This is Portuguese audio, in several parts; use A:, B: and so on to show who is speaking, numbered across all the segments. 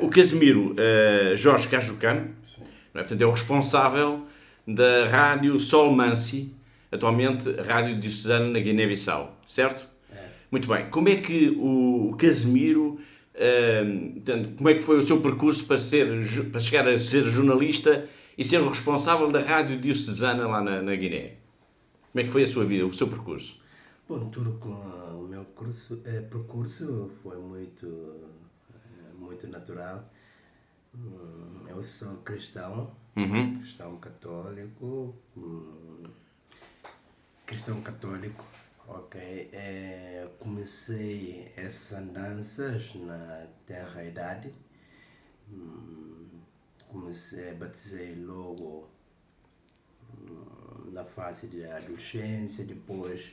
A: O Casimiro Jorge Cajucano, não é? Portanto, é o responsável da Rádio Solmansi, atualmente Rádio Diocesana na Guiné-Bissau, certo? Muito bem. Como é que o Casimiro, portanto, como é que foi o seu percurso para chegar a ser jornalista e ser o responsável da Rádio Diocesana lá na Guiné? Como é que foi a sua vida, o seu percurso?
B: Bom, tudo com o meu percurso foi muito natural. Eu sou cristão, cristão católico, ok. Comecei essas andanças na tenra idade. Batizei logo na fase de adolescência, depois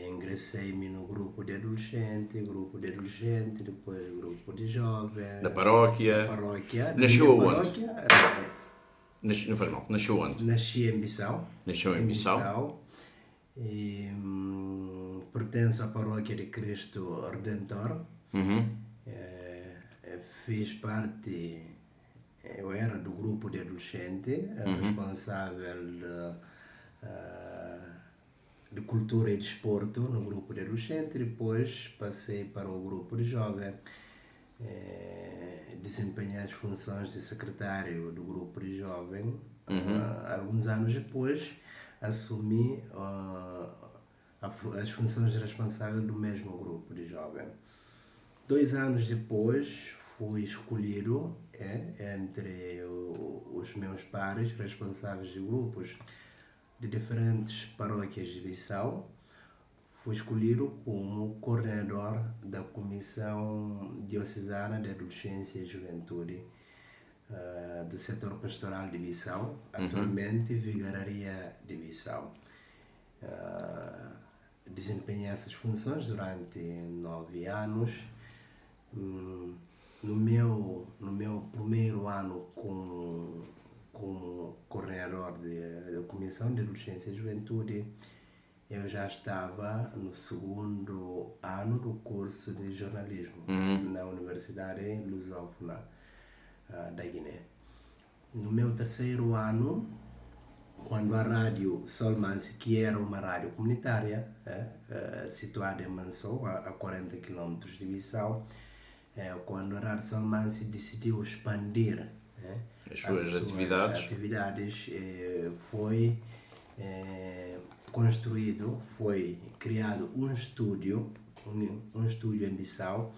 B: ingressei-me no grupo de adolescente, depois grupo de jovem.
A: Da paróquia?
B: Da paróquia.
A: Nasceu aonde? Não faz mal. Nasceu onde?
B: Nasci em Bissau.
A: Nasceu em Bissau.
B: E, pertenço à paróquia de Cristo Redentor. Fiz parte, eu era do grupo de adolescente, responsável de cultura e desporto no grupo de adolescente. Depois passei para o grupo de jovem, desempenhei as funções de secretário do grupo de jovem. Alguns anos depois assumi as funções de responsável do mesmo grupo de jovem. 2 anos depois fui escolhido entre os meus pares responsáveis de grupos de diferentes paróquias de Bissau. Fui escolhido como coordenador da Comissão Diocesana de Adolescência e Juventude do setor pastoral de Bissau, atualmente Vigararia de Bissau. Desempenhei essas funções durante 9 anos. No meu primeiro ano como coordenador da Comissão de Adolescência e Juventude, eu já estava no segundo ano do curso de jornalismo na Universidade Lusófona da Guiné. No meu terceiro ano, quando a Rádio Solmansi, que era uma rádio comunitária, situada em Mansou, a 40 km de Bissau, quando a Rádio Solmansi decidiu expandir
A: as suas atividades,
B: foi criado um estúdio em Bissau,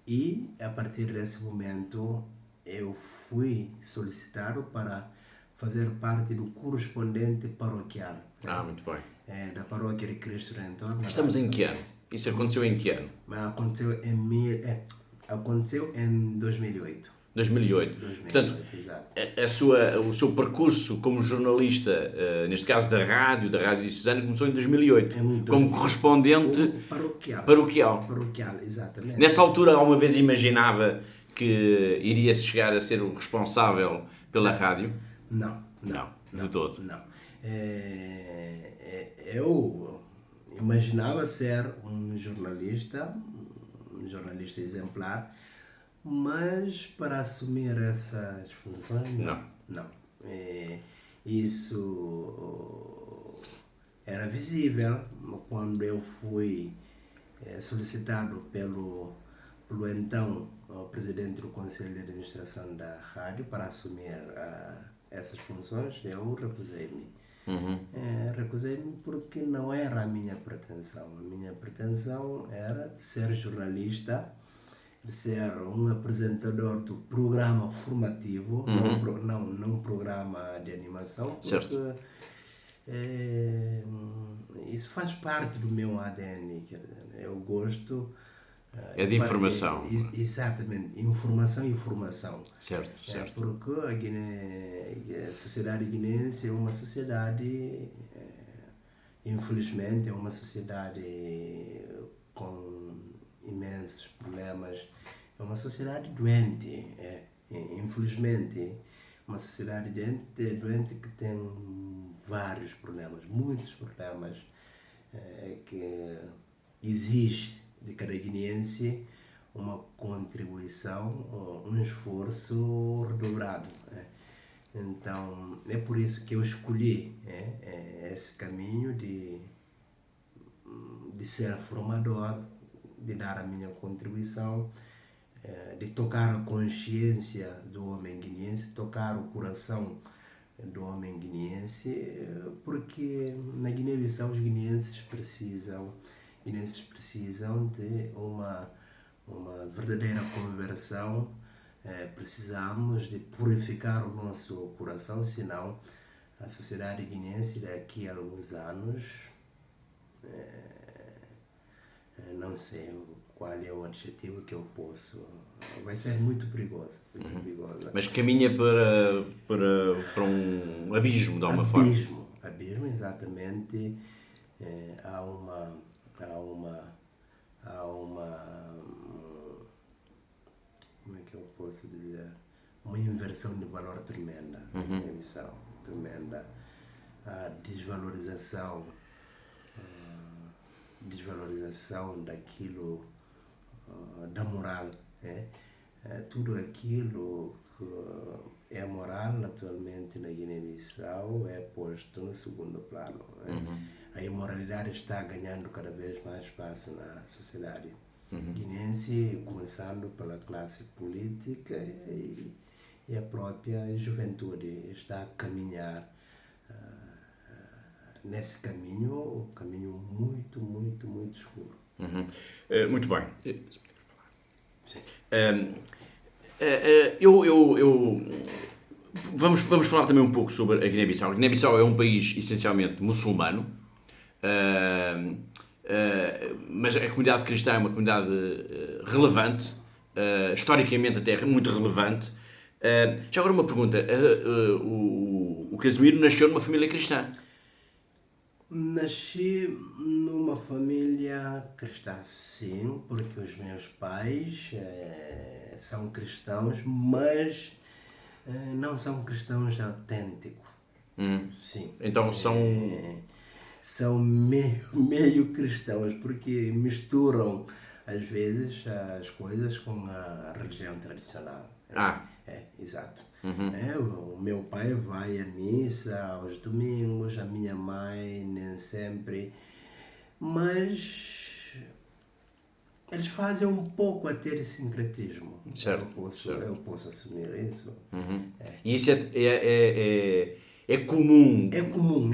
B: e a partir desse momento eu fui solicitado para fazer parte do correspondente paroquial.
A: Muito bem.
B: Da paróquia de Cristo Redentor.
A: Estamos em que ano? Isso aconteceu em que ano?
B: Aconteceu em 2008.
A: 2008. Portanto, o seu percurso como jornalista, neste caso da Rádio Diocesana, começou em 2008, como correspondente paroquial.
B: Exatamente.
A: Nessa altura, alguma vez imaginava que iria chegar a ser o responsável pela rádio?
B: Não,
A: de todo.
B: Não. Eu imaginava ser um jornalista exemplar, mas para assumir essas funções, não. Isso era visível quando eu fui solicitado pelo então presidente do Conselho de Administração da rádio para assumir essas funções. Eu recusei-me. Recusei-me porque não era a minha pretensão. A minha pretensão era ser jornalista, de ser um apresentador do programa formativo, não programa de animação, porque
A: certo.
B: Isso faz parte do meu ADN. Eu gosto
A: de informação.
B: Exatamente, informação e formação.
A: Certo.
B: Porque a sociedade guinense é uma sociedade, infelizmente, é uma sociedade com imensos problemas. É uma sociedade doente, infelizmente. Uma sociedade doente que tem vários problemas, muitos problemas, que exige de cada guineense uma contribuição, um esforço redobrado. Então, é por isso que eu escolhi esse caminho de ser formador, de dar a minha contribuição, de tocar a consciência do homem guineense, tocar o coração do homem guineense, porque na Guiné-Bissau os guineenses precisam de uma verdadeira conversão. Precisamos de purificar o nosso coração, senão a sociedade guineense daqui a alguns anos, não sei qual é o adjetivo que eu posso, vai ser muito perigosa.
A: Mas caminha para um abismo, de alguma forma.
B: Abismo, exatamente. Há uma como é que eu posso dizer, uma inversão de valor tremenda, tremenda, a desvalorização daquilo, da moral, tudo aquilo que é moral atualmente na Guiné-Bissau é posto no segundo plano. A imoralidade está ganhando cada vez mais espaço na sociedade guineense, começando pela classe política e a própria juventude está a caminhar nesse caminho, muito, muito, muito escuro.
A: Muito bem.
B: Sim.
A: Vamos falar também um pouco sobre a Guiné-Bissau. A Guiné-Bissau é um país essencialmente muçulmano, mas a comunidade cristã é uma comunidade relevante, historicamente até muito relevante. Já agora uma pergunta, o Casimiro nasceu numa família cristã?
B: Nasci numa família cristã, sim, porque os meus pais são cristãos, mas não são cristãos autênticos. Sim.
A: Então
B: são meio cristãos, porque misturam às vezes as coisas com a religião tradicional. Exato. O meu pai vai à missa aos domingos, a minha mãe nem sempre, mas eles fazem um pouco até de sincretismo.
A: Certo.
B: Eu posso assumir isso.
A: E isso é comum?
B: É comum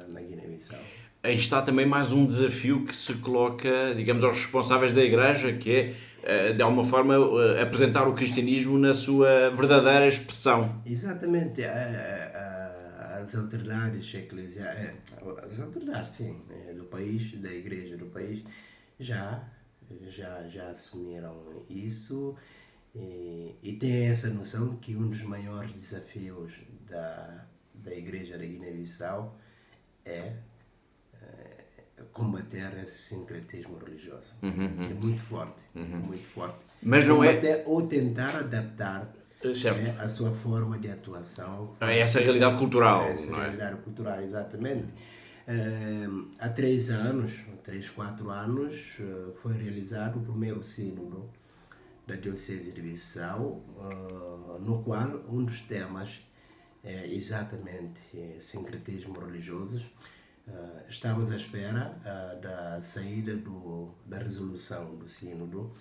B: na Guiné-Bissau.
A: Aí está também mais um desafio que se coloca, digamos, aos responsáveis da Igreja, que é, de alguma forma, apresentar o cristianismo na sua verdadeira expressão.
B: Exatamente. As autoridades eclesiais, as autoridades, sim, do país, da Igreja do país, já assumiram isso e têm essa noção que um dos maiores desafios da Igreja da Guiné-Bissau é combater esse sincretismo religioso. É muito forte, muito forte.
A: Mas não
B: combater ou tentar adaptar
A: certo.
B: A sua forma de atuação
A: a essa realidade cultural.
B: Realidade cultural, exatamente. Há 3, 4 anos, foi realizado o primeiro sínodo da Diocese de Bissau, no qual um dos temas é exatamente sincretismo religioso. Estamos à espera da saída da resolução do sínodo,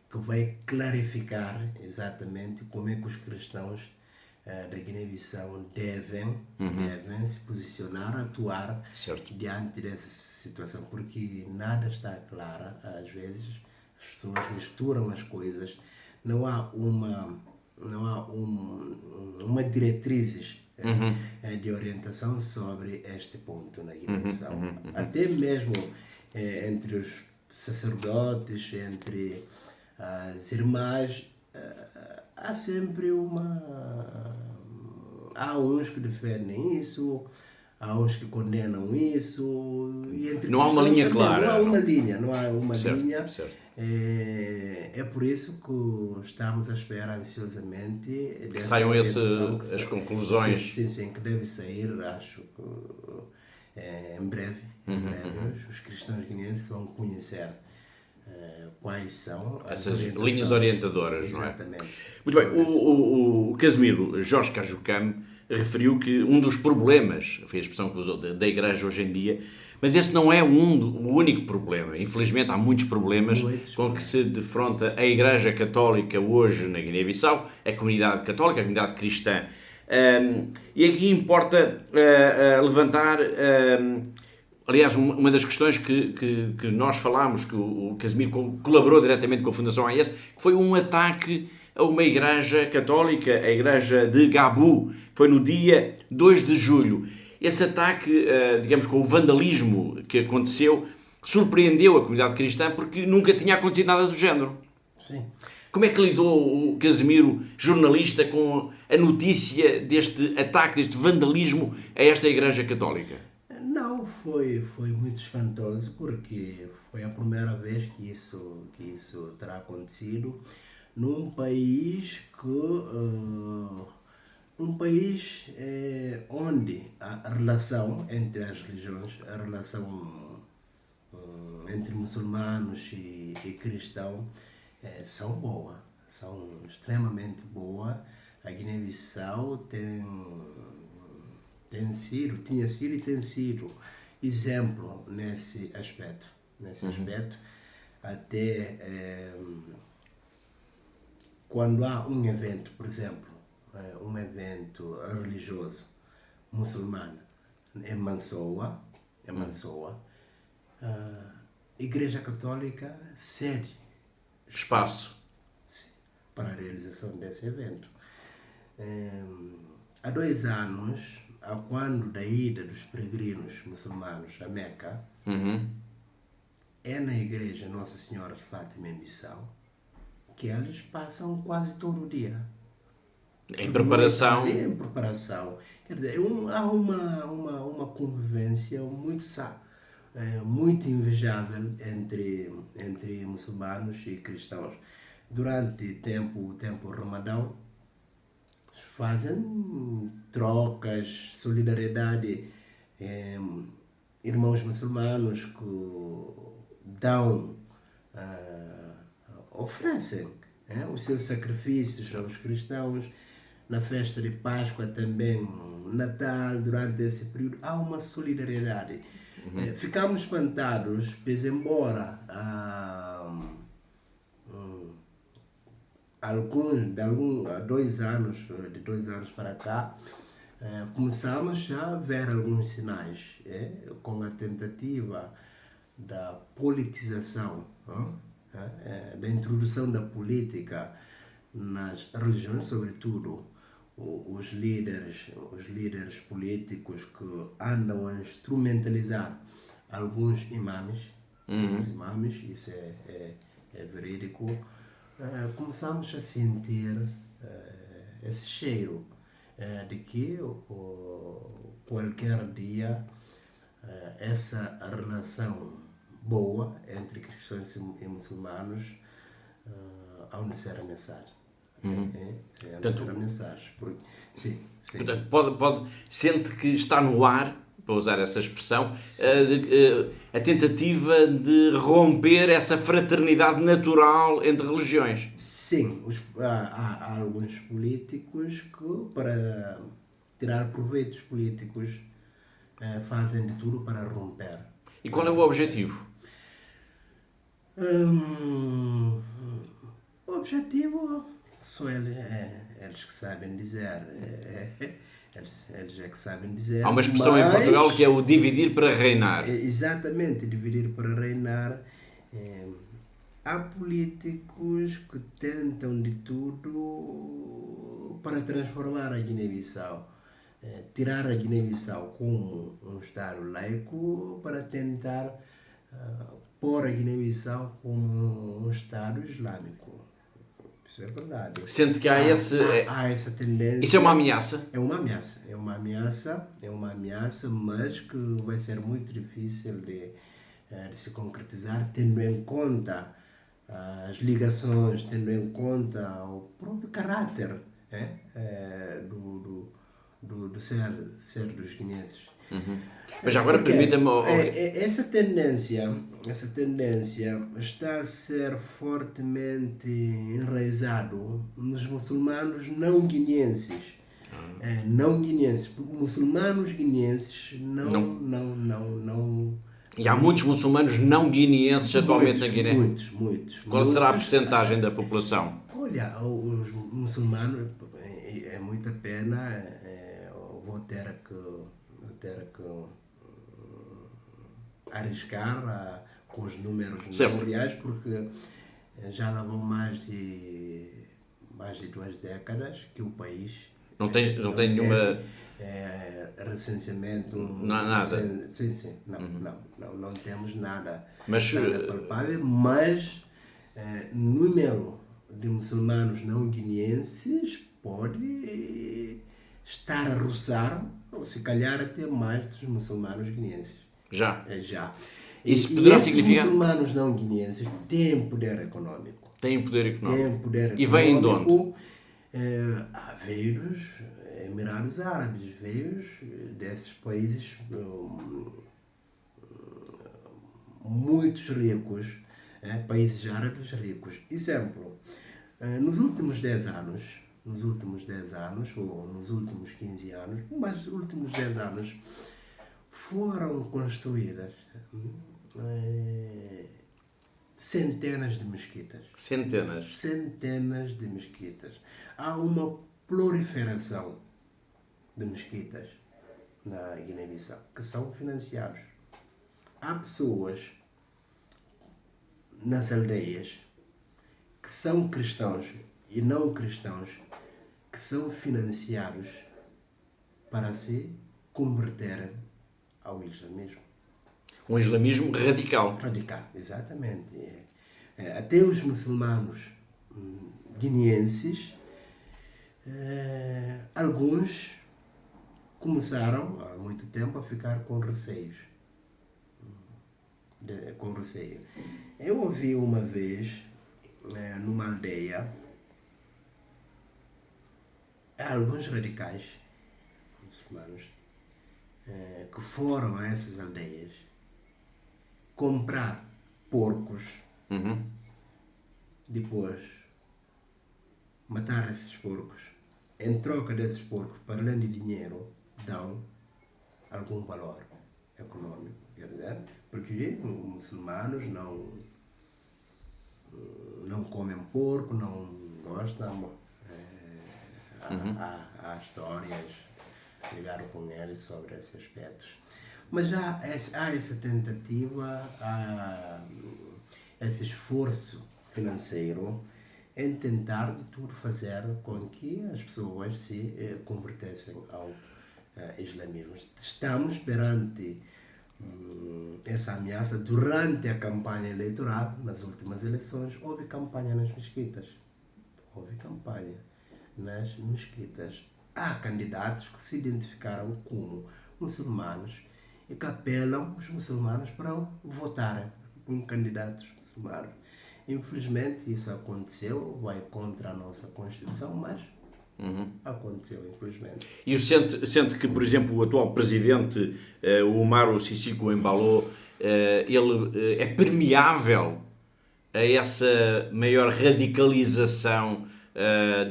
B: que vai clarificar exatamente como é que os cristãos da Guiné-Bissau devem se posicionar, atuar diante dessa situação, porque nada está claro. Às vezes as pessoas misturam as coisas, não há uma diretrizes de orientação sobre este ponto na Guiné-Bissau. Até mesmo entre os sacerdotes, entre as irmãs, há sempre há uns que defendem isso, há uns que condenam isso, e entre
A: não há uma linha clara.
B: Não há uma linha.
A: Certo.
B: É por isso que estamos à espera ansiosamente
A: que saiam as conclusões.
B: Sim, que deve sair, acho que em breve os cristãos guineenses vão conhecer quais são
A: essas linhas orientadoras, não é?
B: Exatamente.
A: Muito bem, o Casimiro Jorge Cajucam referiu que um dos problemas, foi a expressão que usou, da Igreja hoje em dia, mas esse não é o único problema. Infelizmente há muitos problemas com que se defronta a Igreja Católica hoje na Guiné-Bissau, a comunidade católica, a comunidade cristã. E aqui importa levantar... aliás, uma das questões que nós falámos, que o Casimiro colaborou diretamente com a Fundação AES, que foi um ataque a uma igreja católica, a igreja de Gabu, que foi no dia 2 de julho. Esse ataque, digamos, com o vandalismo que aconteceu, surpreendeu a comunidade cristã porque nunca tinha acontecido nada do género.
B: Sim.
A: Como é que lidou o Casimiro, jornalista, com a notícia deste ataque, deste vandalismo a esta igreja católica?
B: Não, foi muito espantoso porque foi a primeira vez que isso terá acontecido num país onde a relação entre as religiões, a relação entre muçulmanos e cristãos são boas, são extremamente boas. A Guiné-Bissau tinha sido e tem sido exemplo nesse aspecto. Até quando há um evento, por exemplo, um evento religioso muçulmano em Mansoa, a Igreja Católica cede
A: Espaço
B: para a realização desse evento. Há 2 anos, a quando da ida dos peregrinos muçulmanos a Meca, é na igreja Nossa Senhora de Fátima em Bissau que eles passam quase todo o dia.
A: Em preparação.
B: Quer dizer, há uma convivência muito sã, muito invejável entre muçulmanos e cristãos. Durante o tempo Ramadão, fazem trocas, solidariedade, irmãos muçulmanos que dão, oferecem os seus sacrifícios aos cristãos. Na festa de Páscoa também, Natal, durante esse período, há uma solidariedade. Ficamos espantados, pois embora de 2 anos para cá, começamos a ver alguns sinais com a tentativa da politização, da introdução da política nas religiões, sobretudo os líderes políticos que andam a instrumentalizar alguns imames, isso é verídico. Começamos a sentir esse cheiro de que qualquer dia essa relação boa entre cristãos e muçulmanos há de ser ameaçada. Sim.
A: Portanto, sente que está no ar, para usar essa expressão, a tentativa de romper essa fraternidade natural entre religiões.
B: Sim, há alguns políticos que, para tirar proveitos políticos, fazem de tudo para romper.
A: E qual é o objetivo?
B: O objetivo só eles que sabem dizer. Eles é que sabem dizer.
A: Há uma expressão em Portugal que é o dividir para reinar.
B: Exatamente, dividir para reinar. Há políticos que tentam de tudo para transformar a Guiné-Bissau, tirar a Guiné-Bissau como um Estado laico para tentar pôr a Guiné-Bissau como um Estado islâmico. Isso é verdade.
A: Sente que há
B: essa tendência.
A: Isso é uma ameaça?
B: É uma ameaça, mas que vai ser muito difícil de se concretizar, tendo em conta as ligações, tendo em conta o próprio caráter do ser dos guineenses.
A: Mas agora
B: Porque
A: permita-me...
B: essa tendência está a ser fortemente enraizado nos muçulmanos não guineenses. Não guineenses, porque muçulmanos guineenses não.
A: E há muitos muçulmanos não guineenses atualmente na Guiné.
B: Muitos.
A: Qual será a percentagem da população?
B: Olha, os muçulmanos, é muita pena, vou ter que arriscar com os números não reais, porque já lá vão mais de 2 décadas que o país
A: não tem nenhuma...
B: recenseamento.
A: Não há nada.
B: Sim. Não temos nada,
A: Mas,
B: nada palpável, mas número de muçulmanos não guineenses pode estar a roçar, ou se calhar até mais dos muçulmanos guineenses.
A: Já.
B: Isso
A: poderá
B: esses
A: significar...
B: muçulmanos não guineenses têm poder econômico.
A: Têm poder econômico.
B: E
A: vêm de onde?
B: Veio dos Emirados Árabes, veio desses países muito ricos, países árabes ricos. Exemplo, nos últimos 10 anos, ou nos últimos 15 anos, mas nos últimos 10 anos, foram construídas centenas de mesquitas. Centenas de mesquitas. Há uma proliferação de mesquitas na Guiné-Bissau que são financiados. Há pessoas nas aldeias que são cristãos e não cristãos que são financiados para se converterem ao islamismo.
A: Um islamismo radical.
B: Radical, exatamente. Até os muçulmanos guineenses, alguns começaram há muito tempo a ficar com receios. Eu ouvi uma vez, numa aldeia, alguns radicais muçulmanos que foram a essas aldeias comprar porcos, depois matar esses porcos, em troca desses porcos, para além de dinheiro, dão algum valor econômico, quer dizer, porque os muçulmanos não comem porco, não gostam, há histórias ligadas com eles sobre esses aspectos. Mas há essa tentativa, há esse esforço financeiro em tentar de tudo fazer com que as pessoas se convertessem ao islamismo. Estamos perante essa ameaça durante a campanha eleitoral. Nas últimas eleições houve campanha nas mesquitas. Há candidatos que se identificaram como muçulmanos e que apelam os muçulmanos para votarem em candidatos muçulmanos. Infelizmente isso aconteceu, vai contra a nossa Constituição, mas aconteceu, infelizmente.
A: E sente que, por exemplo, o atual presidente, o Umaru Sissoco Embalo, ele é permeável a essa maior radicalização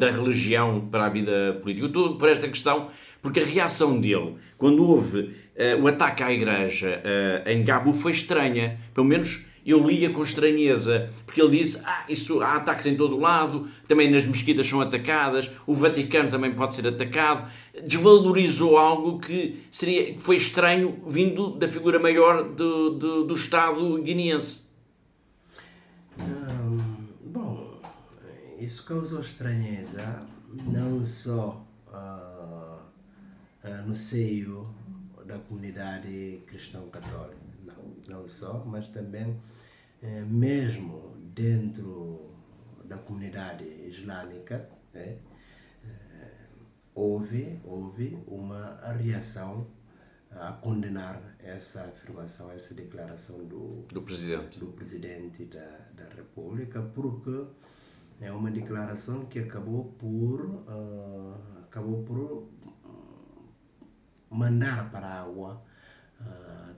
A: da religião para a vida política? Eu estou por esta questão porque a reação dele, quando houve o ataque à igreja em Gabu, foi estranha. Pelo menos eu lia com estranheza, porque ele disse, há ataques em todo o lado, também nas mesquitas são atacadas, o Vaticano também pode ser atacado. Desvalorizou algo que foi estranho vindo da figura maior do Estado guineense.
B: Bom, isso causou estranheza, não só no seio da comunidade cristão-católica, não só, mas também mesmo dentro da comunidade islâmica, houve uma reação a condenar essa afirmação, essa declaração do presidente da República, porque é uma declaração que acabou por mandar para a água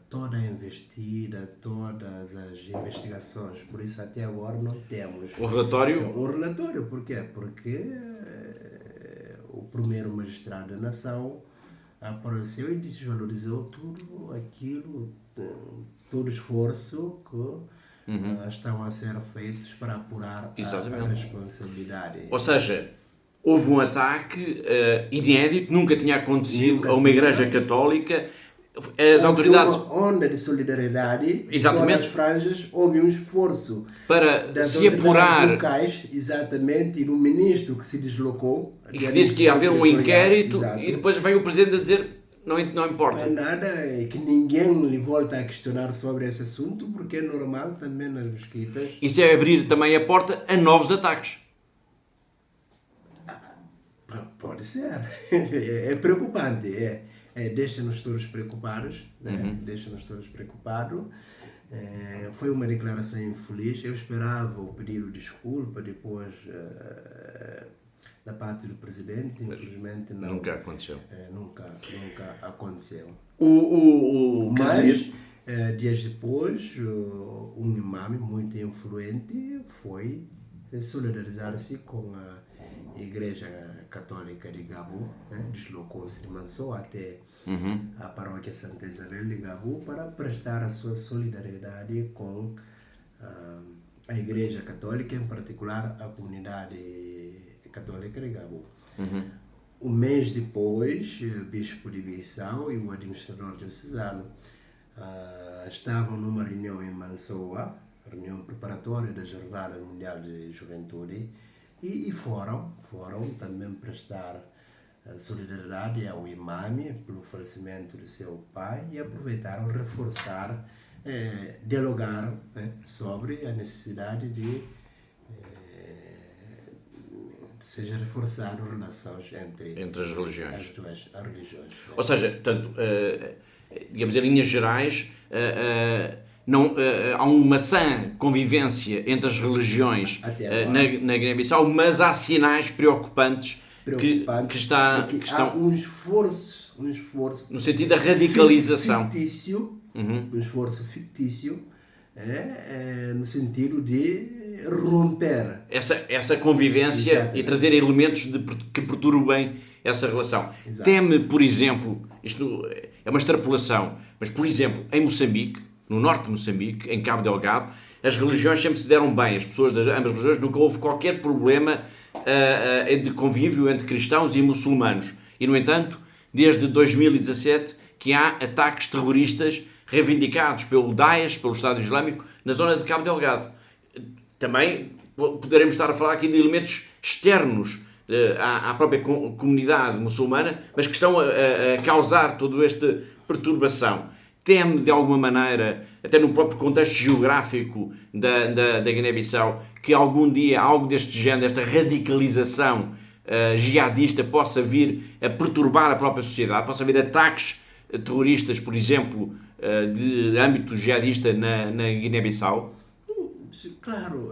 B: toda a investida, todas as investigações. Por isso até agora não temos
A: O relatório?
B: um relatório. Por quê? Porque o primeiro magistrado da nação apareceu e desvalorizou tudo aquilo, todo o esforço que estavam a ser feitos para apurar a responsabilidade.
A: Ou seja, houve um ataque inédito, nunca tinha acontecido a uma igreja católica. As autoridades...
B: Uma onda de solidariedade.
A: Exatamente.
B: Em todas as franjas houve um esforço
A: para
B: das
A: se apurar
B: locais, exatamente, e do ministro que se deslocou
A: e que disse que ia haver um inquérito.
B: Exato.
A: E depois vem o presidente a dizer não importa.
B: Não é nada que ninguém lhe volta a questionar sobre esse assunto, porque é normal também nas mesquitas.
A: Isso é abrir também a porta a novos ataques.
B: Pode ser. É preocupante. Deixa-nos todos preocupados. Né? Deixa-nos todos preocupados. Foi uma declaração infeliz. Eu esperava o pedido de desculpa depois da parte do presidente. Infelizmente não.
A: Nunca aconteceu.
B: Nunca aconteceu.
A: Mas,
B: dias depois, um imã muito influente foi solidarizar-se com a Igreja Católica de Gabu, deslocou-se de Mansou até a paróquia Santa Isabel de Gabu para prestar a sua solidariedade com a Igreja Católica, em particular a comunidade católica de Gabu. Um mês depois, o Bispo de Bissau e o administrador diocesano estavam numa reunião em Mansoa, reunião preparatória da Jornada Mundial de Juventude, e foram também prestar solidariedade ao imame pelo falecimento do seu pai e aproveitaram reforçar, dialogar sobre a necessidade de seja reforçado relações entre
A: as religiões.
B: As duas religiões.
A: Ou seja, tanto, digamos, em linhas gerais, não, há uma sã convivência entre as religiões na Guiné-Bissau, mas há sinais preocupantes que estão...
B: Há um esforço
A: no sentido da radicalização.
B: Fictício, um esforço fictício, no sentido de romper
A: essa convivência. Exatamente. E trazer elementos que perturbem essa relação. Exato. Teme, por exemplo, isto é uma extrapolação, mas por exemplo, em Moçambique, no norte de Moçambique, em Cabo Delgado, as religiões sempre se deram bem, as pessoas das ambas religiões, nunca houve qualquer problema de convívio entre cristãos e muçulmanos. E, no entanto, desde 2017 que há ataques terroristas reivindicados pelo Daesh, pelo Estado Islâmico, na zona de Cabo Delgado. Também poderemos estar a falar aqui de elementos externos à própria comunidade muçulmana, mas que estão a causar toda esta perturbação. Teme, de alguma maneira, até no próprio contexto geográfico da Guiné-Bissau, que algum dia algo deste género, esta radicalização jihadista possa vir a perturbar a própria sociedade, possa haver ataques terroristas, por exemplo, de âmbito jihadista na Guiné-Bissau?
B: Claro,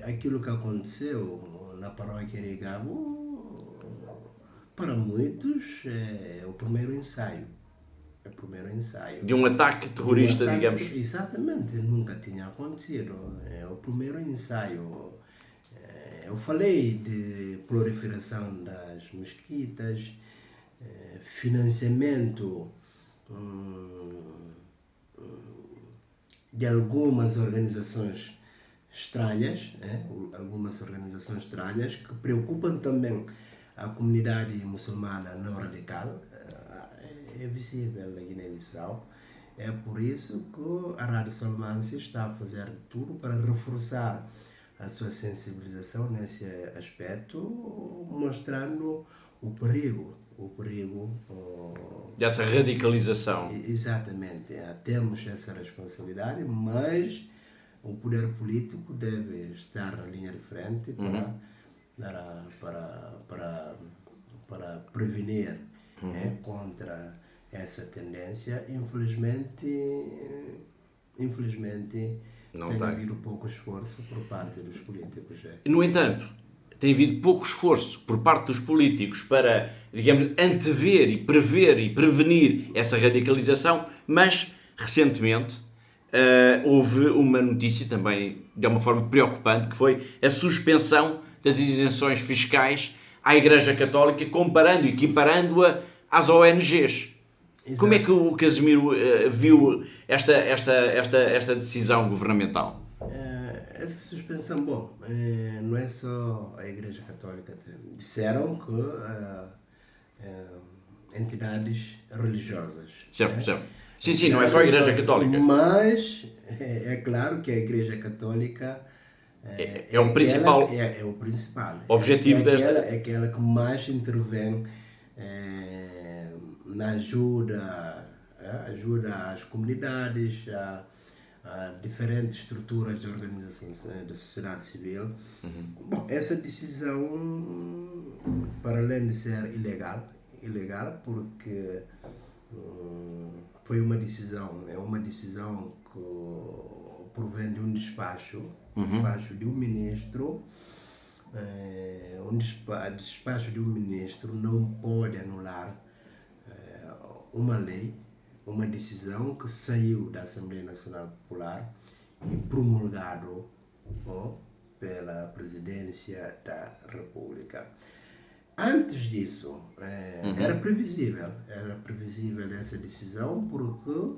B: aquilo que aconteceu na paróquia de Gabo, para muitos, é o primeiro ensaio.
A: De um ataque terrorista, digamos.
B: Exatamente, nunca tinha acontecido. É o primeiro ensaio. Eu falei de proliferação das mesquitas, financiamento de algumas organizações estranhas, que preocupam também a comunidade muçulmana não radical. É visível na Guiné-Bissau. É por isso que a Rádio Solmansi está a fazer tudo para reforçar a sua sensibilização nesse aspecto, mostrando o perigo
A: dessa radicalização.
B: Exatamente. Temos essa responsabilidade, mas o poder político deve estar na linha de frente para prevenir contra essa tendência. Infelizmente
A: não
B: tem havido pouco esforço por parte dos políticos.
A: No entanto, tem havido pouco esforço por parte dos políticos para, digamos, antever e prever e prevenir essa radicalização, mas recentemente houve uma notícia também de uma forma preocupante, que foi a suspensão das isenções fiscais à Igreja Católica, comparando e equiparando-a às ONGs. Exato. Como é que o Casimiro viu esta decisão governamental?
B: Essa suspensão, bom, não é só a Igreja Católica. Disseram que entidades religiosas.
A: Certo, certo. Sim, não é só a Igreja Católica.
B: Mas é claro que a Igreja Católica
A: é o principal.
B: É o principal.
A: Objetivo desta.
B: É aquela que mais intervém na ajuda às comunidades, a diferentes estruturas de organizações da sociedade civil. Bom, essa decisão, para além de ser ilegal porque foi uma decisão que provém de um despacho de um ministro. Despacho de um ministro não pode anular uma lei, uma decisão que saiu da Assembleia Nacional Popular e promulgado pela Presidência da República. Antes disso, era previsível essa decisão, porque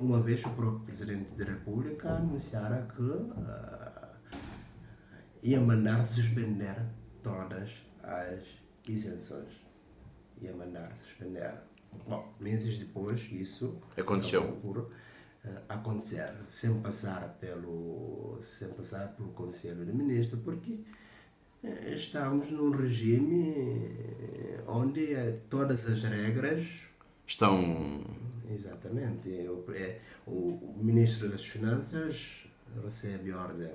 B: uma vez o próprio Presidente da República anunciara que ia mandar suspender todas as isenções. Ia mandar suspender. Bom, meses depois isso
A: aconteceu
B: por acontecer, sem passar pelo Conselho de Ministros, porque estamos num regime onde todas as regras
A: estão...
B: Exatamente. O Ministro das Finanças recebe ordem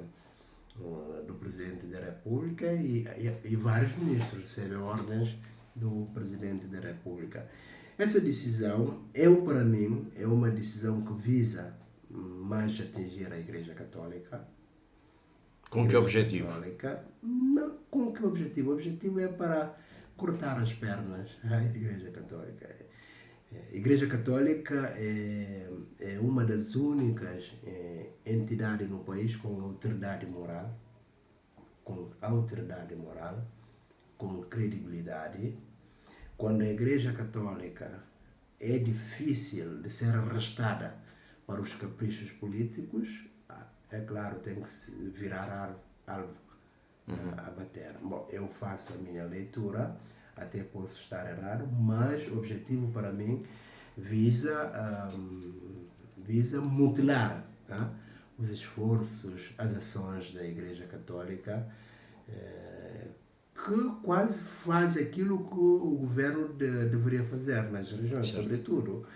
B: do Presidente da República e vários ministros recebem ordens do Presidente da República. Essa decisão, para mim, é uma decisão que visa mais atingir a Igreja Católica.
A: Com que objetivo?
B: Com que objetivo? O objetivo é para cortar as pernas à Igreja Católica. A Igreja Católica é uma das únicas entidades no país com autoridade moral, com credibilidade. Quando a Igreja Católica é difícil de ser arrastada para os caprichos políticos, é claro, tem que se virar alvo a bater. Bom, eu faço a minha leitura, até posso estar errado, mas o objetivo para mim visa mutilar os esforços, as ações da Igreja Católica, que quase faz aquilo que o governo deveria fazer nas regiões, sobretudo.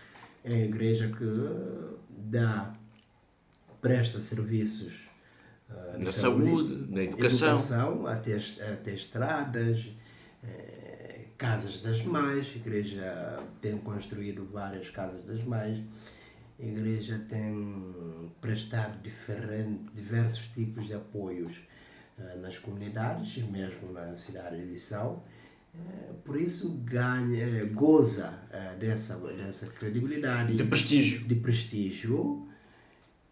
B: É a Igreja que presta serviços
A: na saúde, na educação
B: até estradas, casas das mães. A Igreja tem construído várias casas das mães. A Igreja tem prestado diversos tipos de apoios nas comunidades, mesmo na cidade de Bissau. Por isso goza dessa credibilidade,
A: de
B: prestígio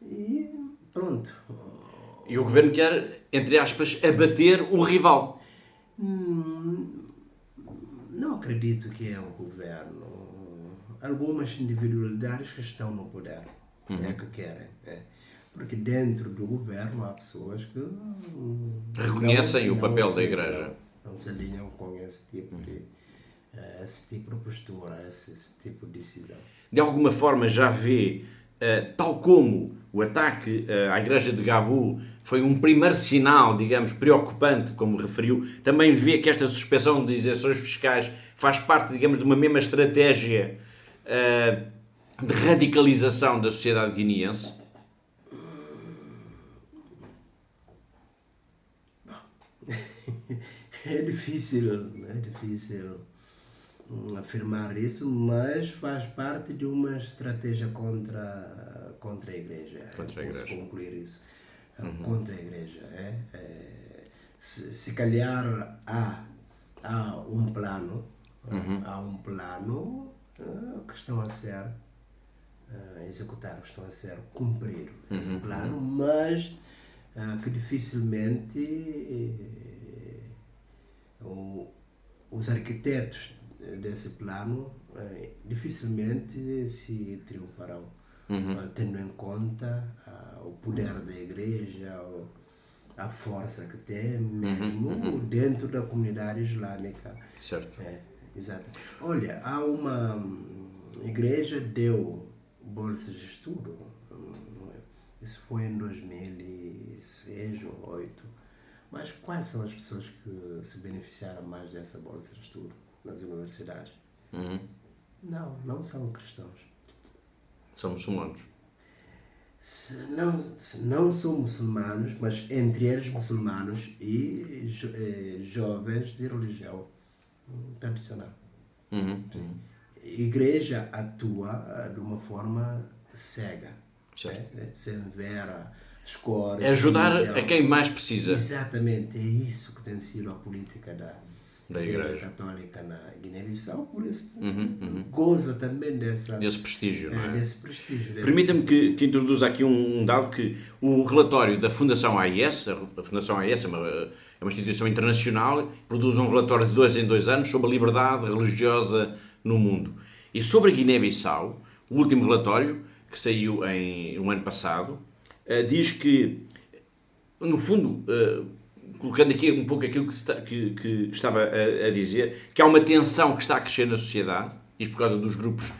B: e pronto.
A: E o governo quer, entre aspas, abater um rival.
B: Não acredito que é o governo. Algumas individualidades que estão no poder que querem. Porque dentro do governo há pessoas que
A: reconhecem o papel da Igreja.
B: Não se alinham com esse tipo de postura, esse tipo de decisão.
A: De alguma forma já vê, tal como o ataque à Igreja de Gabu foi um primeiro sinal, digamos, preocupante, como referiu, também vê que esta suspensão de isenções fiscais faz parte, digamos, de uma mesma estratégia de radicalização da sociedade guineense?
B: É difícil afirmar isso, mas faz parte de uma estratégia contra a Igreja. Posso concluir isso. Contra a Igreja. se calhar há um plano, que estão a ser executado, que estão a ser cumprido esse plano, mas que dificilmente os arquitetos desse plano dificilmente se triunfarão, tendo em conta o poder da igreja, a força que tem mesmo dentro da comunidade islâmica.
A: Certo.
B: Exato. Olha, há uma igreja deu bolsas de estudo, isso foi em 2006 ou 2008. Mas quais são as pessoas que se beneficiaram mais dessa bolsa de estudo nas universidades? Não são cristãos.
A: São muçulmanos.
B: Não são muçulmanos, mas entre eles muçulmanos e jovens de religião tradicional. A igreja atua de uma forma cega, sem ver as cores.
A: É ajudar a quem mais precisa.
B: Exatamente, é isso que tem sido a política da
A: Igreja
B: Católica na Guiné-Bissau, por isso goza também
A: desse prestígio, não é?
B: Desse prestígio.
A: Permita-me que introduza aqui um dado, que o relatório da Fundação AIS, a Fundação AIS é uma instituição internacional, produz um relatório de 2 em 2 anos sobre a liberdade religiosa no mundo. E sobre a Guiné-Bissau, o último relatório, que saiu no ano passado, diz que, no fundo, colocando aqui um pouco aquilo que estava a dizer, que há uma tensão que está a crescer na sociedade, isto por causa dos grupos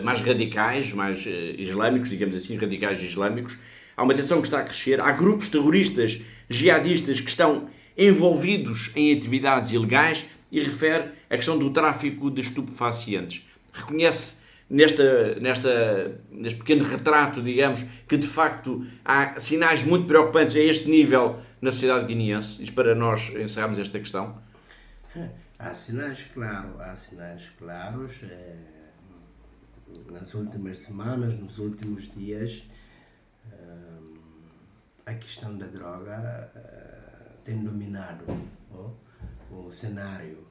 A: mais radicais, mais islâmicos, digamos assim, radicais islâmicos. Há uma tensão que está a crescer, há grupos terroristas, jihadistas, que estão envolvidos em atividades ilegais, e refere a questão do tráfico de estupefacientes. Reconhece neste pequeno retrato, digamos, que de facto há sinais muito preocupantes a este nível na sociedade guineense. Isto para nós encerrarmos esta questão.
B: Há sinais claros. Nas últimas semanas, nos últimos dias, a questão da droga tem dominado o cenário,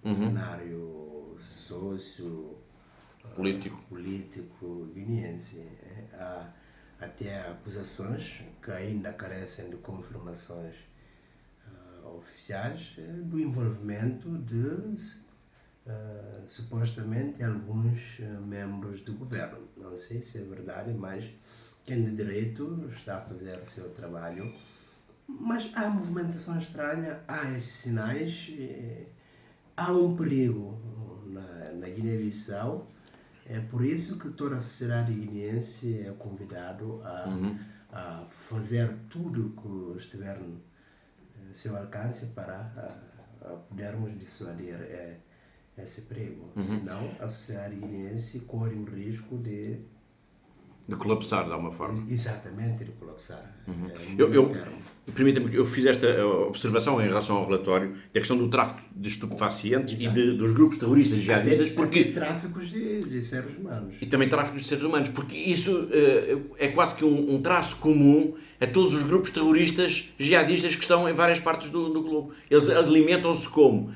B: o cenário político guineense. Há até acusações que ainda carecem de confirmações oficiais do envolvimento de supostamente alguns membros do governo. Não sei se é verdade, mas quem de direito está a fazer o seu trabalho. Mas há movimentação estranha, há esses sinais, há um perigo na Guiné-Bissau. É por isso que toda a sociedade guineense é convidado a fazer tudo o que estiver no seu alcance para podermos dissuadir esse perigo. Senão, a sociedade guineense corre o risco de
A: colapsar, de alguma forma.
B: Exatamente, de colapsar.
A: Permita-me, eu fiz esta observação em relação ao relatório da questão do tráfico de estupefacientes. Exato. E dos grupos terroristas jihadistas, porque
B: tráficos de seres humanos.
A: E também tráfico de seres humanos, porque isso é quase que um traço comum a todos os grupos terroristas jihadistas que estão em várias partes do globo. Eles alimentam-se como?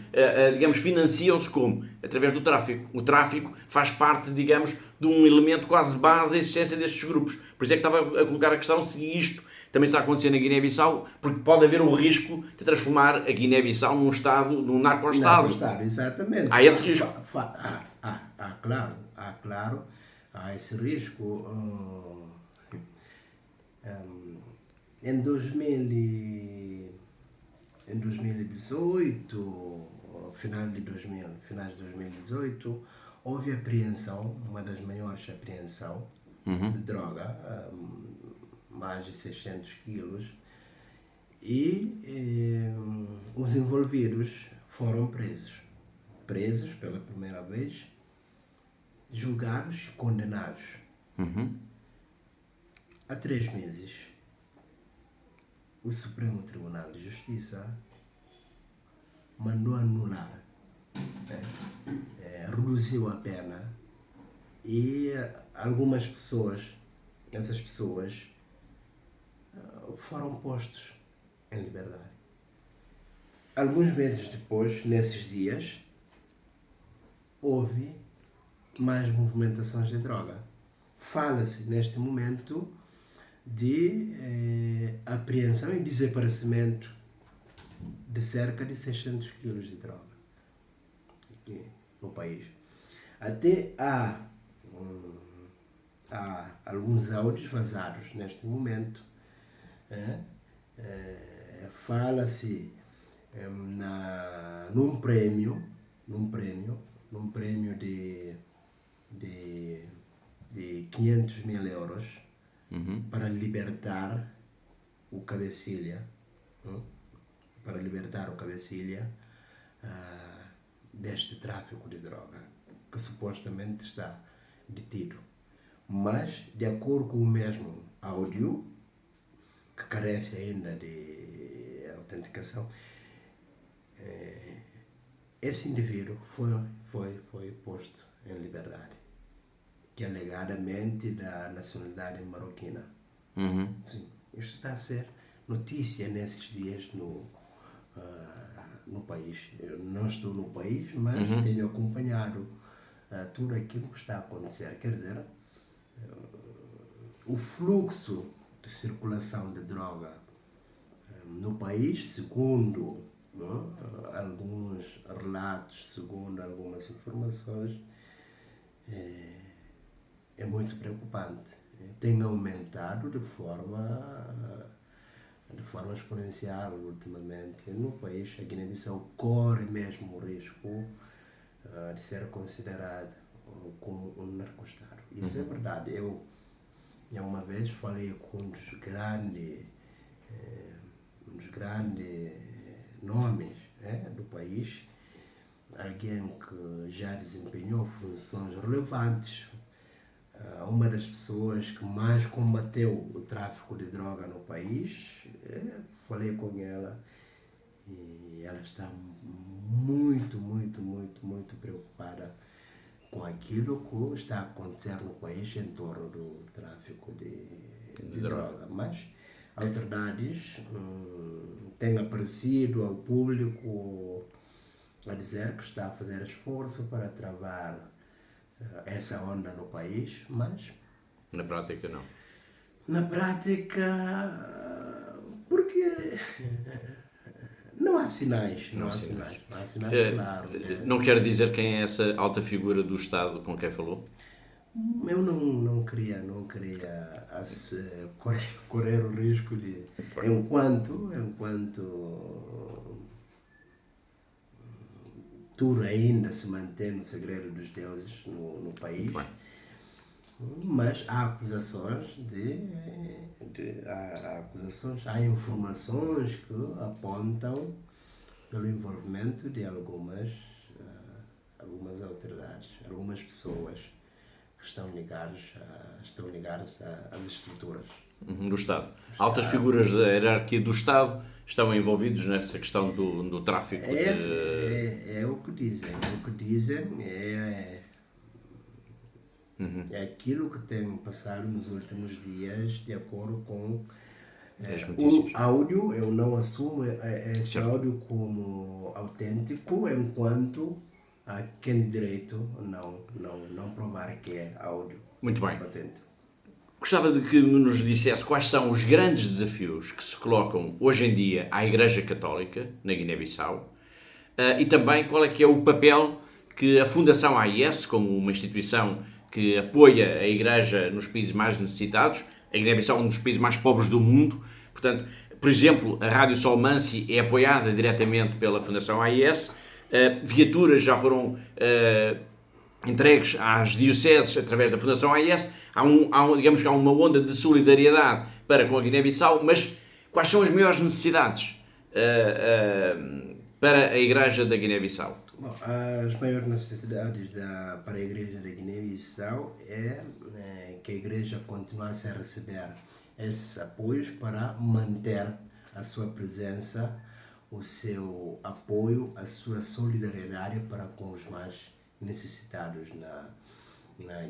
A: Digamos, financiam-se como? Através do tráfico. O tráfico faz parte, digamos, de um elemento quase base da existência destes grupos. Por isso é que estava a colocar a questão se isto também está acontecendo na Guiné-Bissau, porque pode haver o risco de transformar a Guiné-Bissau num Estado, num narco-Estado.
B: Exatamente.
A: Há esse risco.
B: Claro, há esse risco. Em 2018, finais de 2018, houve apreensão, uma das maiores apreensões de droga, mais de 600 quilos, e os envolvidos foram presos pela primeira vez, julgados e condenados a 3 meses. O Supremo Tribunal de Justiça mandou anular, reduziu a pena, e algumas pessoas, essas pessoas, foram postos em liberdade. alguns meses depois, nesses dias, houve mais movimentações de droga. Fala-se neste momento de apreensão e desaparecimento de cerca de 600 quilos de droga aqui no país. Até há alguns áudios vazados neste momento. Fala-se num prêmio de 500 mil euros para libertar o cabecilha, deste tráfico de droga, que supostamente está detido. Mas, de acordo com o mesmo áudio, que carece ainda de autenticação, esse indivíduo foi posto em liberdade, que é alegadamente da nacionalidade marroquina. Sim, isto está a ser notícia nesses dias no país. Eu não estou no país, mas tenho acompanhado tudo aquilo que está a acontecer. Quer dizer, o fluxo de circulação de droga no país, segundo alguns relatos, segundo algumas informações, é muito preocupante. Tem aumentado de forma exponencial ultimamente no país. A Guiné-Bissau corre mesmo o risco de ser considerado como um narco-estado. Isso é verdade. Eu uma vez falei com um dos grandes nomes do país, alguém que já desempenhou funções relevantes, uma das pessoas que mais combateu o tráfico de droga no país. Falei com ela e ela está muito preocupada com aquilo que está a acontecer no país em torno do tráfico de droga. Mas autoridades têm aparecido ao público a dizer que está a fazer esforço para travar essa onda no país, mas
A: na prática não.
B: Na prática, porque não há sinais, claro.
A: Não quer dizer quem é essa alta figura do Estado com quem falou?
B: Eu não queria correr o risco de, enquanto tudo ainda se mantém no segredo dos deuses no país. Mas há acusações há informações que apontam pelo envolvimento de algumas autoridades, algumas pessoas que estão ligadas às estruturas
A: do Estado. Altas figuras da hierarquia do Estado estão envolvidos nessa questão do tráfico.
B: É o que dizem. É aquilo que tem passado nos últimos dias, de acordo com o áudio. Eu não assumo esse áudio como autêntico, enquanto há quem de direito não provar que é áudio.
A: Muito bem.
B: Autêntico.
A: Gostava de que nos dissesse quais são os grandes desafios que se colocam hoje em dia à Igreja Católica na Guiné-Bissau e também qual é que é o papel que a Fundação AIS, como uma instituição que apoia a Igreja nos países mais necessitados, a Guiné-Bissau é um dos países mais pobres do mundo, portanto, por exemplo, a Rádio Solmansi é apoiada diretamente pela Fundação AIS, viaturas já foram entregues às dioceses através da Fundação AIS, digamos que há uma onda de solidariedade para com a Guiné-Bissau, mas quais são as maiores necessidades para a Igreja da Guiné-Bissau?
B: Bom, as maiores necessidades para a Igreja da Guiné-Bissau é que a Igreja continuasse a receber esses apoios para manter a sua presença, o seu apoio, a sua solidariedade para com os mais necessitados na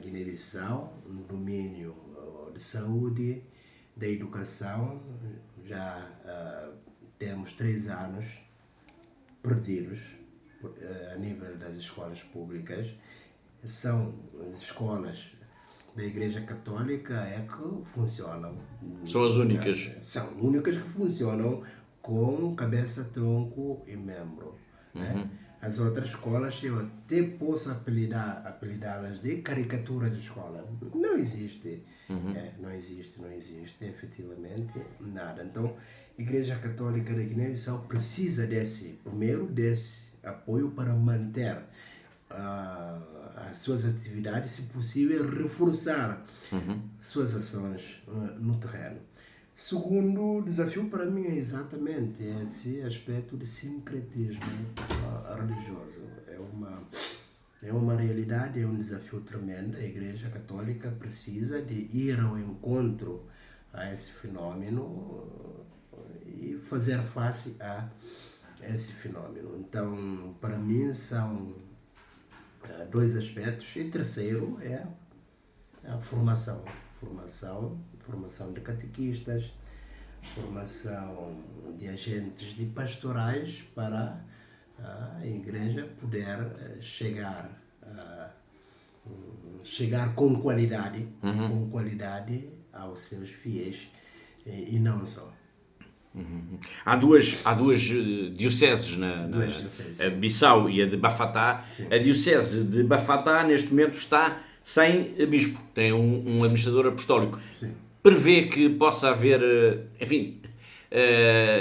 B: Guiné-Bissau, no domínio de saúde, da educação. Já temos 3 anos perdidos a nível das escolas públicas. São as escolas da Igreja Católica que funcionam.
A: São as únicas.
B: São únicas que funcionam com cabeça, tronco e membro. Né? As outras escolas eu até posso apelidá-las de caricatura de escola. Não existe. Não existe efetivamente nada. Então, a Igreja Católica da Guiné-Bissau precisa desse apoio para manter as suas atividades, se possível, reforçar suas ações no terreno. Segundo desafio para mim é exatamente esse aspecto de sincretismo religioso. É uma realidade, é um desafio tremendo. A Igreja Católica precisa de ir ao encontro a esse fenômeno e fazer face a esse fenômeno. Então, para mim, são dois aspectos. E terceiro é a formação de catequistas, formação de agentes de pastorais para a igreja poder chegar com qualidade aos seus fiéis e não só.
A: Há duas dioceses a de Bissau e a de Bafatá. Sim. A diocese de Bafatá neste momento está sem bispo, tem um administrador apostólico.
B: Sim.
A: Prevê que possa haver, enfim,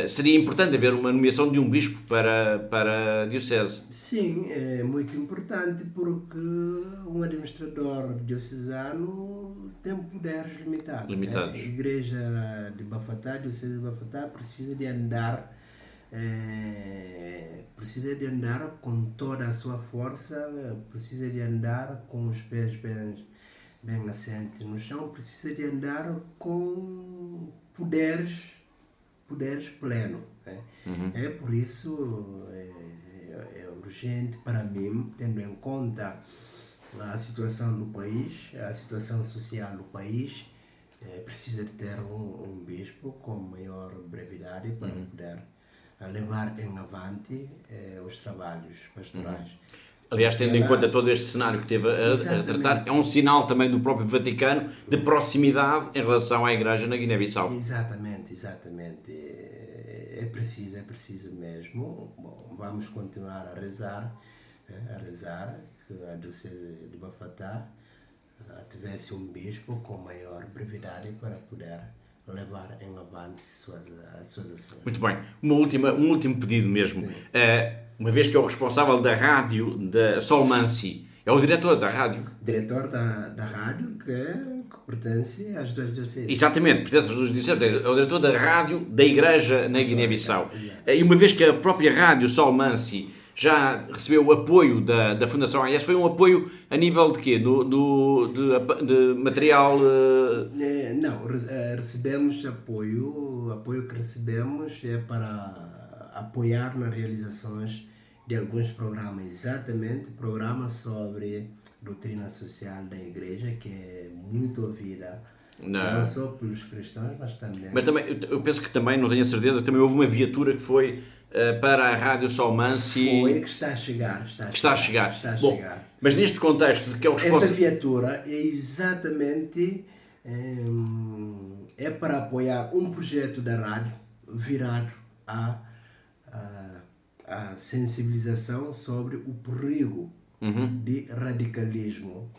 A: seria importante haver uma nomeação de um bispo para a diocese.
B: Sim, é muito importante porque um administrador diocesano tem poderes limitados. A Igreja de Bafatá, a diocese de Bafatá, precisa de andar com toda a sua força, precisa de andar com os pés bem assentes no chão, precisa de andar com poderes plenos. É por isso é urgente para mim, tendo em conta a situação do país, a situação social do país, precisa de ter um bispo com maior brevidade para poder levar em avante os trabalhos pastorais.
A: Aliás, tendo em conta todo este cenário que teve a tratar, é um sinal também do próprio Vaticano de proximidade em relação à Igreja na Guiné-Bissau.
B: Exatamente. É preciso mesmo. Bom, vamos continuar a rezar que a diocese de Bafatá tivesse um bispo com maior brevidade para poder levar em avante as suas ações.
A: Muito bem. Um último pedido mesmo. Uma vez que é o responsável da rádio da Solmansi, é o diretor da rádio.
B: Diretor da rádio que pertence às duas dioceses.
A: Exatamente, pertence às duas dioceses. É o diretor da rádio da Igreja na Guiné-Bissau. E uma vez que a própria rádio Solmansi já recebeu o apoio da Fundação AIS, foi um apoio a nível de quê? De material?
B: Não, recebemos apoio. O apoio que recebemos é para apoiar nas realizações de alguns programas, exatamente programas sobre doutrina social da Igreja, que é muito ouvida, não só pelos cristãos, mas também...
A: Mas também, eu penso que também, não tenho a certeza, também houve uma viatura que foi para a Rádio Solmansi...
B: Foi, que está a chegar.
A: Bom, mas neste contexto de que é o responsável...
B: Essa viatura é exatamente para apoiar um projeto da rádio virado à sensibilização sobre o perigo de radicalismo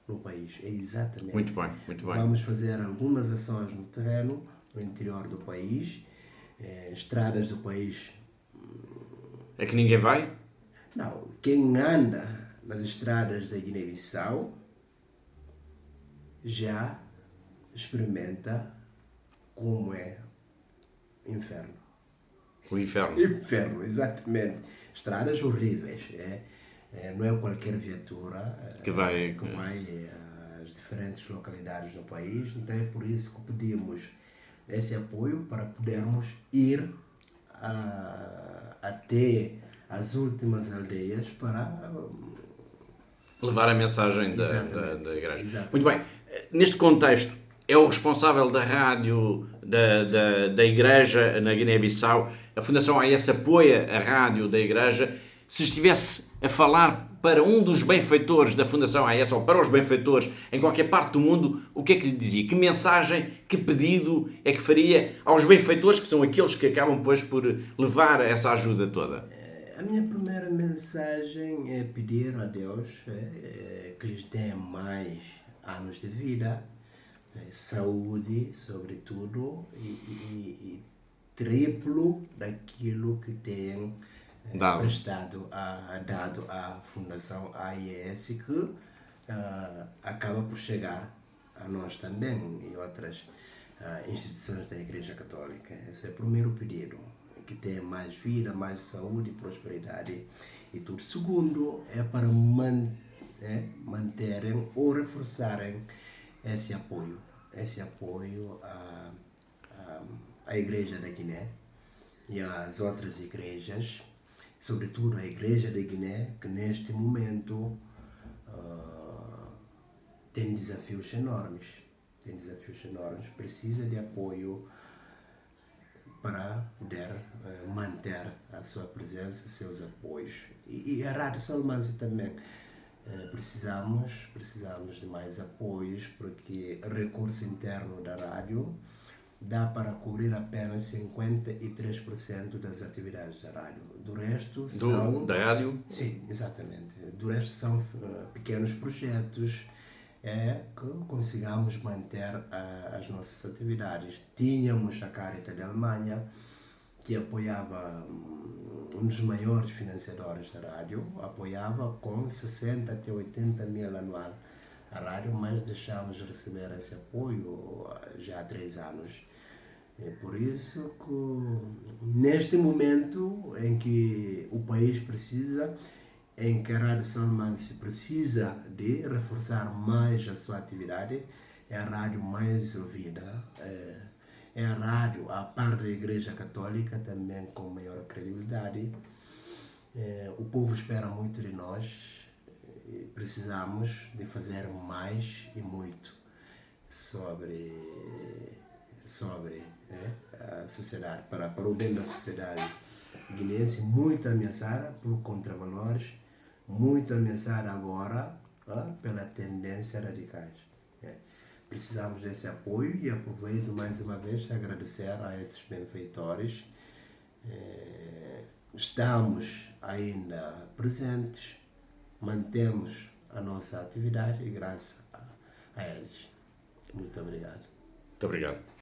B: no país. É exatamente.
A: Muito bem.
B: Vamos fazer algumas ações no terreno, no interior do país, estradas do país.
A: É que ninguém vai?
B: Não, quem anda nas estradas da Guiné-Bissau já experimenta como é inferno.
A: O inferno.
B: Inferno, exatamente. Estradas horríveis. Não é qualquer viatura
A: que vai
B: às diferentes localidades do país. Então é por isso que pedimos esse apoio para podermos ir até as últimas aldeias para
A: levar a mensagem da Igreja.
B: Exatamente.
A: Muito bem. Neste contexto, é o responsável da rádio da Igreja na Guiné-Bissau. a Fundação AES apoia a rádio da Igreja, se estivesse a falar para um dos benfeitores da Fundação AES ou para os benfeitores em qualquer parte do mundo, o que é que lhe dizia? Que mensagem, que pedido é que faria aos benfeitores, que são aqueles que acabam depois por levar essa ajuda toda?
B: A minha primeira mensagem é pedir a Deus que lhes dê mais anos de vida, saúde, sobretudo, e triplo daquilo que têm dado à Fundação AIS, que acaba por chegar a nós também e outras instituições da Igreja Católica. Esse é o primeiro pedido, que tenha mais vida, mais saúde, prosperidade e tudo. Segundo, é para manterem ou reforçarem esse apoio à Igreja da Guiné e às outras igrejas, sobretudo a Igreja da Guiné, que neste momento tem desafios enormes, precisa de apoio para poder manter a sua presença, seus apoios. E a Rádio Solmansi também. Precisamos de mais apoios, porque o recurso interno da rádio dá para cobrir apenas 53% das atividades da rádio. Do resto são...
A: Da rádio?
B: Sim, exatamente. Do resto são pequenos projetos que consigamos manter as nossas atividades. Tínhamos a Caritas da Alemanha, que apoiava, um dos maiores financiadores da rádio, apoiava com 60 até 80 mil anual a rádio, mas deixamos de receber esse apoio já há 3 anos. É por isso que, neste momento em que o país precisa, em que a Rádio Solmansi precisa de reforçar mais a sua atividade, é a rádio mais ouvida, é a rádio, a par da Igreja Católica, também com maior credibilidade. O povo espera muito de nós, precisamos de fazer mais e muito sobre a sociedade, para o bem da sociedade guinense, muito ameaçada por contravalores, muito ameaçada agora pela tendência radicais. Precisamos desse apoio e aproveito mais uma vez a agradecer a esses benfeitores. Estamos ainda presentes, mantemos a nossa atividade e graças a eles. Muito obrigado.
A: Muito obrigado.